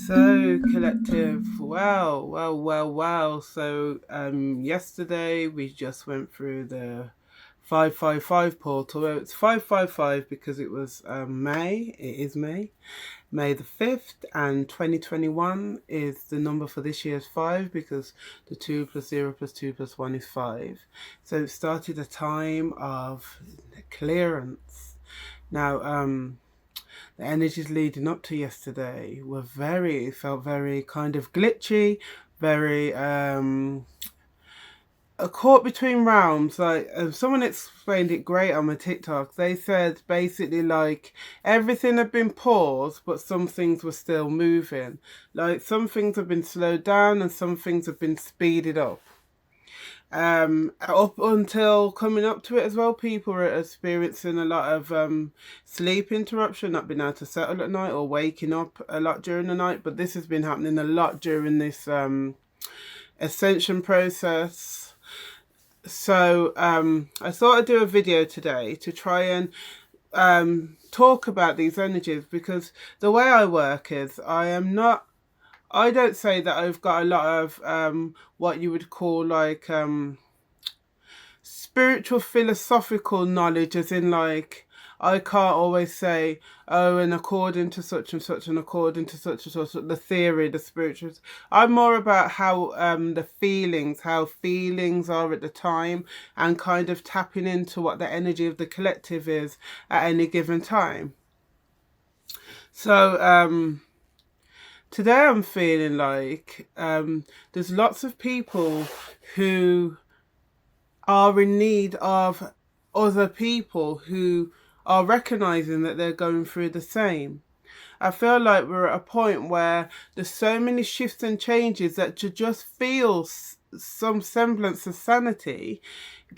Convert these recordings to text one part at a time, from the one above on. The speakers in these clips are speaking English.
So, collective, wow. So, yesterday we just went through the 555 portal. Well, it's 555 because it was May. It is May the 5th, and 2021 is the number for this year's 5 because the 2 plus 0 plus 2 plus 1 is 5. So, it started a time of clearance. Now, the energies leading up to yesterday were felt very kind of glitchy, very a caught between realms. Like someone explained it great on my TikTok. They said basically like everything had been paused, but some things were still moving. Like some things have been slowed down and some things have been speeded up. Up until coming up to it as well, people are experiencing a lot of sleep interruption, not being able to settle at night or waking up a lot during the night. But this has been happening a lot during this ascension process. So I thought I'd do a video today to try and talk about these energies, because the way I work is I don't say that I've got a lot of what you would call like spiritual philosophical knowledge, as in like I can't always say, oh, and according to such and such and according to such and such, the theory, the spirituals. I'm more about how how feelings are at the time, and kind of tapping into what the energy of the collective is at any given time. So today I'm feeling like there's lots of people who are in need of other people who are recognizing that they're going through the same. I feel like we're at a point where there's so many shifts and changes that to just feel some semblance of sanity,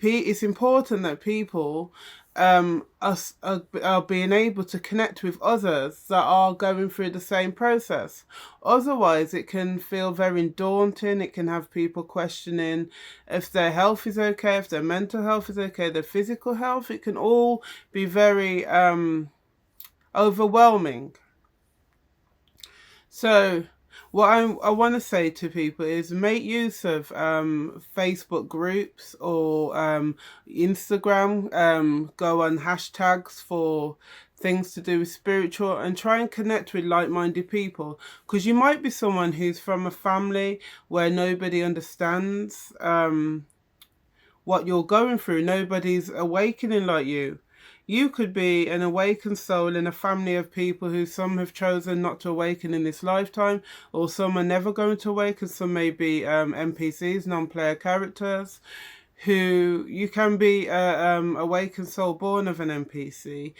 it's important that people are being able to connect with others that are going through the same process. Otherwise, it can feel very daunting. It can have people questioning if their health is okay, if their mental health is okay, their physical health. It can all be very overwhelming. So what I want to say to people is make use of Facebook groups or Instagram. Go on hashtags for things to do with spiritual and try and connect with like-minded people, because you might be someone who's from a family where nobody understands what you're going through. Nobody's awakening like you. You could be an awakened soul in a family of people who some have chosen not to awaken in this lifetime, or some are never going to awaken. Some may be NPCs, non-player characters, who you can be a awakened soul born of an NPC.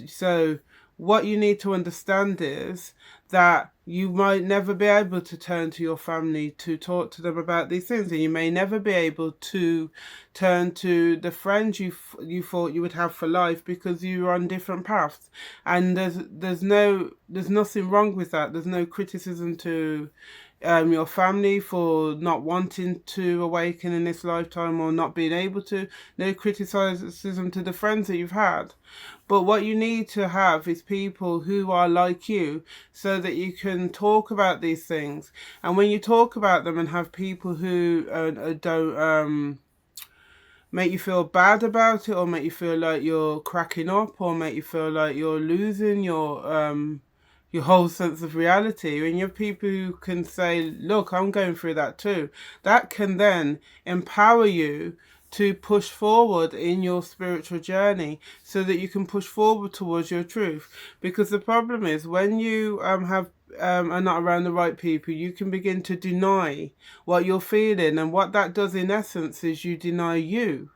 So what you need to understand is that you might never be able to turn to your family to talk to them about these things, and you may never be able to turn to the friends you thought you would have for life, because you're on different paths. And there's nothing wrong with that. There's no criticism to your family for not wanting to awaken in this lifetime or not being able to. No criticism to the friends that you've had. But what you need to have is people who are like you, so that you can talk about these things. And when you talk about them and have people who don't make you feel bad about it, or make you feel like you're cracking up, or make you feel like you're losing your whole sense of reality, when you have people who can say, look, I'm going through that too, that can then empower you to push forward in your spiritual journey, so that you can push forward towards your truth. Because the problem is, when you are not around the right people, you can begin to deny what you're feeling, and what that does in essence is you deny you.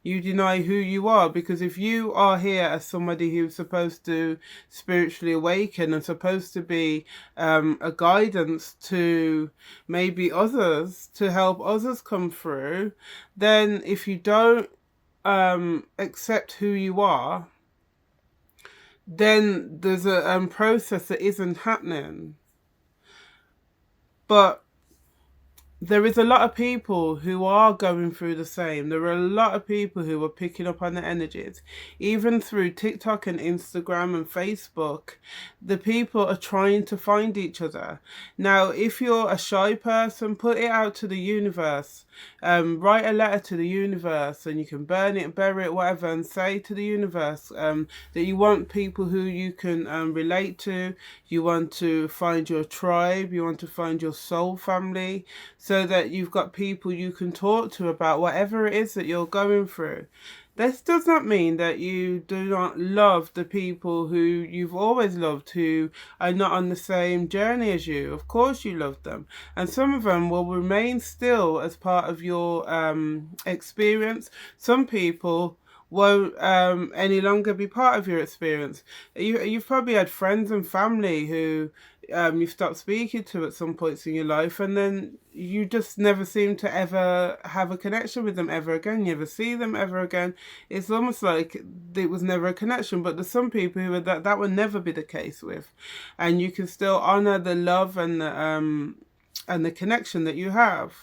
You deny who you are, because if you are here as somebody who's supposed to spiritually awaken and supposed to be a guidance to maybe others, to help others come through, then if you don't accept who you are, then there's a process that isn't happening. But there is a lot of people who are going through the same. There are a lot of people who are picking up on the energies, even through TikTok and Instagram and Facebook. The people are trying to find each other. Now, if you're a shy person, put it out to the universe. Write a letter to the universe, and you can burn it, bury it, whatever, and say to the universe that you want people who you can relate to. You want to find your tribe. You want to find your soul family, so that you've got people you can talk to about whatever it is that you're going through. This does not mean that you do not love the people who you've always loved, who are not on the same journey as you. Of course you love them. And some of them will remain still as part of your experience. Some people won't any longer be part of your experience. You've probably had friends and family who you stopped speaking to at some points in your life, and then you just never seem to ever have a connection with them ever again. You never see them ever again. It's almost like it was never a connection. But there's some people who that will never be the case with, and you can still honor the love and the connection that you have.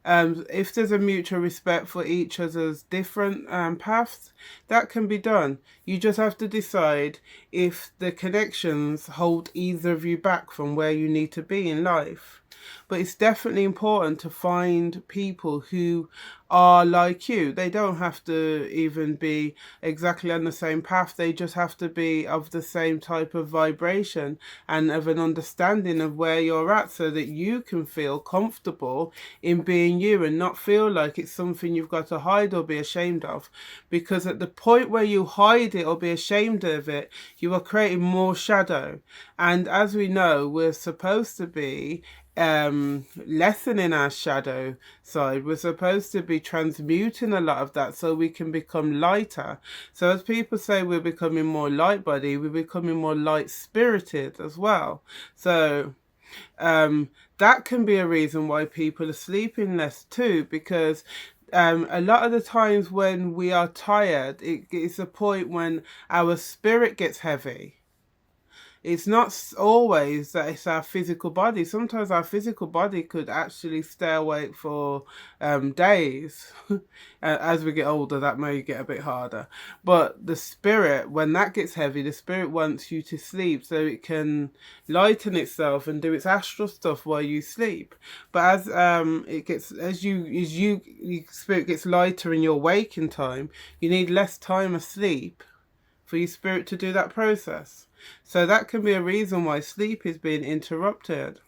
If there's a mutual respect for each other's different paths, that can be done. You just have to decide if the connections hold either of you back from where you need to be in life. But it's definitely important to find people who are like you. They don't have to even be exactly on the same path. They just have to be of the same type of vibration and of an understanding of where you're at, so that you can feel comfortable in being you and not feel like it's something you've got to hide or be ashamed of. Because at the point where you hide it or be ashamed of it, you are creating more shadow. And as we know, we're supposed to be lessening our shadow side. We're supposed to be transmuting a lot of that so we can become lighter. So as people say, we're becoming more light body, we're becoming more light spirited as well. So that can be a reason why people are sleeping less too, because a lot of the times when we are tired, it's a point when our spirit gets heavy. It's not always that it's our physical body. Sometimes our physical body could actually stay awake for days. As we get older, that may get a bit harder. But the spirit, when that gets heavy, the spirit wants you to sleep so it can lighten itself and do its astral stuff while you sleep. But as it gets, as your spirit gets lighter in your waking time, you need less time asleep for your spirit to do that process. So that can be a reason why sleep is being interrupted.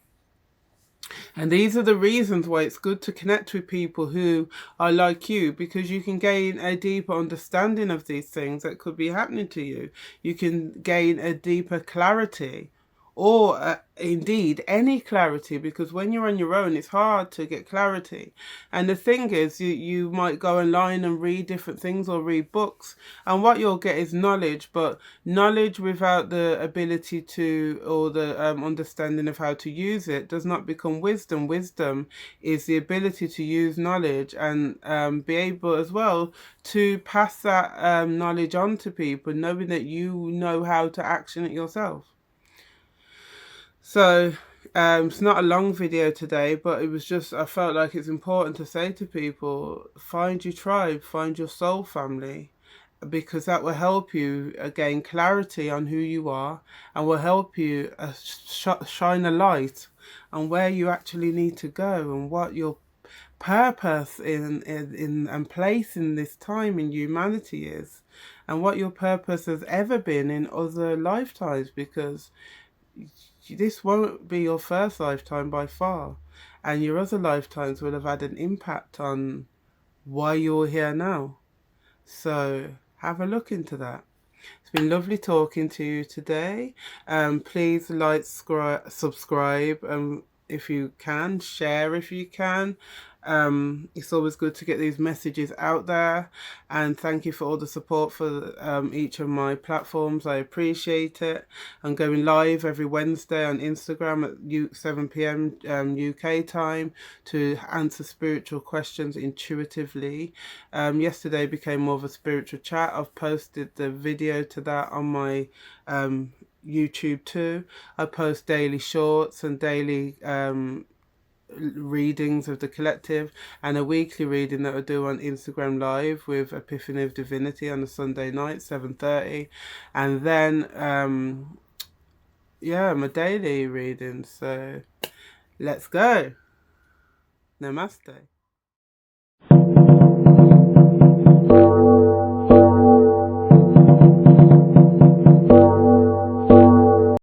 And these are the reasons why it's good to connect with people who are like you, because you can gain a deeper understanding of these things that could be happening to you. You can gain a deeper clarity, or indeed any clarity, because when you're on your own it's hard to get clarity. And the thing is, you might go online and read different things or read books, and what you'll get is knowledge, but knowledge without the ability to, or the understanding of how to use it, does not become wisdom. Wisdom is the ability to use knowledge and be able as well to pass that knowledge on to people, knowing that you know how to action it yourself. So it's not a long video today, but it was just, I felt like it's important to say to people, find your tribe, find your soul family, because that will help you gain clarity on who you are, and will help you shine a light on where you actually need to go and what your purpose in and place in this time in humanity is, and what your purpose has ever been in other lifetimes, because this won't be your first lifetime by far, and your other lifetimes will have had an impact on why you're here now. So have a look into that. It's been lovely talking to you today. Please like, subscribe, if you can, share if you can. It's always good to get these messages out there, and thank you for all the support for each of my platforms. I appreciate it. I'm going live every Wednesday on Instagram at 7 p.m. UK time to answer spiritual questions intuitively. Yesterday became more of a spiritual chat. I've posted the video to that on my YouTube too. I post daily shorts and daily readings of the collective, and a weekly reading that I do on Instagram Live with Epiphany of Divinity on a Sunday night, 7:30, and then yeah, my daily reading. So let's go. Namaste.